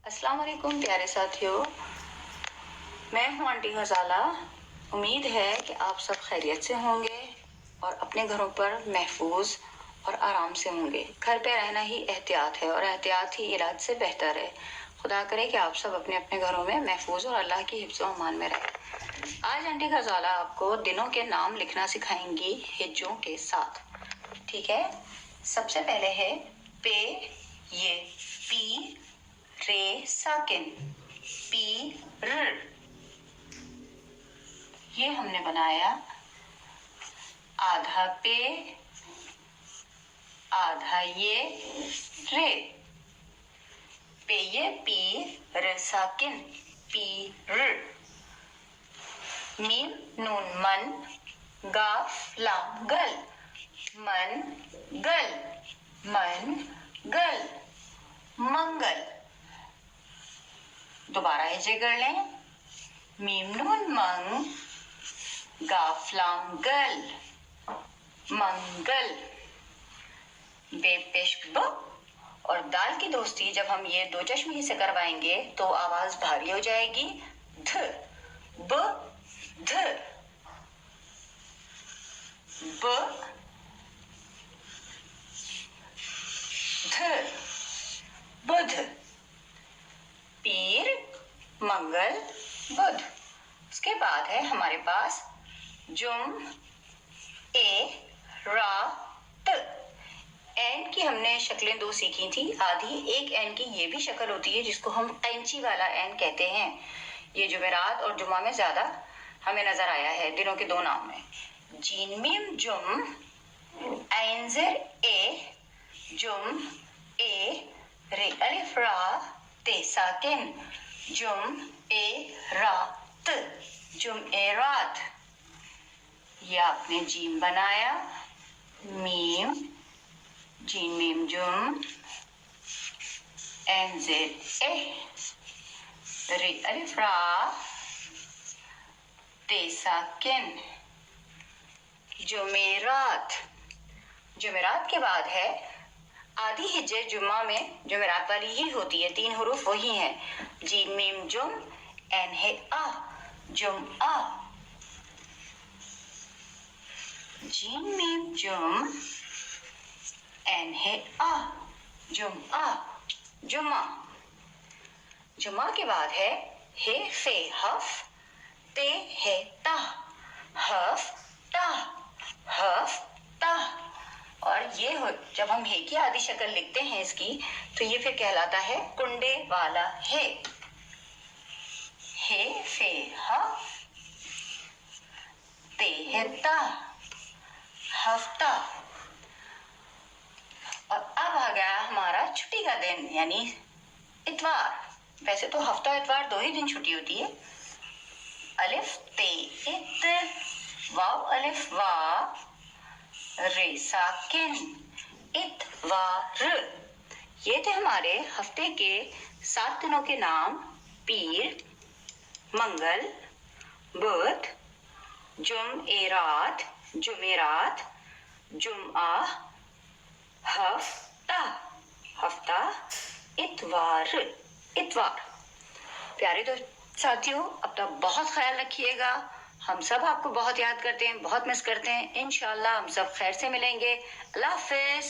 अस्सलाम वालेकुम प्यारे साथियों, मैं हूं आंटी गजाला। उम्मीद है कि आप सब खैरियत से होंगे और अपने घरों पर महफूज और आराम से होंगे। घर पे रहना ही एहतियात है और एहतियात ही इलाज से बेहतर है। खुदा करे कि आप सब अपने अपने घरों में महफूज और अल्लाह की हिफ्ज़ व अमान में रहें। आज आंटी गजाला आपको दिनों के नाम लिखना सिखाएंगी हिज्जों के साथ। ठीक है, सबसे पहले है पे, ये पी रे साकिन, पी र, ये हमने बनाया आधा पे आधा ये रे, पे ये पी र साकिन, पी र। मीम नून मन, गाफ लाम गल, मन गल, मन गल, मंगल। दोबारा हिज्जे कर लें। मीम नून मंग, गाफ लाम गल, मंगल। बे पेश ब और दाल की दोस्ती जब हम ये दो चश्मे से करवाएंगे तो आवाज भारी हो जाएगी। ध, ब ध, ब ध, बुध। पीर, मंगल, बुध। उसके बाद है हमारे पास जुम ए रा त। एन की हमने शक्लें दो सीखी थी आधी। एक एन की ये भी शक्ल होती है जिसको हम कैंची वाला एन कहते हैं। ये जुमेरात और जुमा में ज्यादा हमें नजर आया है दिनों के दो नाम में। जीन मीम जुम, ऐंज़र ए, जुम ए रे अलिफ रा ते साकिन, जुम ए रात, जुम ए रात। ये आपने जीम बनाया। मीम, जीम मीम जुम, ऐंज़र ए, रे अलिफ रा ते साकिन, जुमेरात। जुमेरात के बाद है आधी हिज्जे जुम्मा में जुमेरात वाली ही होती है, तीन हुरूफ वही हैं। जीम मीम जुम, एन है आ, जुम आ। जीम मीम जुम, एन है आ, जुम आ, जुमा। जुमा के बाद है हे फे हफ, ते है ता, हफ ता, हफ ता। और ये हो जब हम हे की आधी शक्ल लिखते हैं इसकी तो ये फिर कहलाता है कुंडे वाला हे। हे फे ह, ते है ता, हफ्ता। और अब आ गया हमारा छुट्टी का दिन यानी इतवार। वैसे तो हफ्ता इतवार दो ही दिन छुट्टी होती है। अलिफ ते इत, वाव अलिफ वा, रे साकिन, इतवार। ये थे हमारे हफ्ते के 7 दिनों के नाम। पीर, मंगल, बुध, जुम ए रात, जुमेरात, जुम्आ, हफ्ता, हफ्ता, इतवार, इतवार। प्यारे दोस्त साथियों, अपना बहुत ख्याल रखिएगा। हम सब आपको बहुत याद करते हैं, बहुत मिस करते हैं। इंशाल्लाह हम सब खैर से मिलेंगे। अल्लाह हाफिज।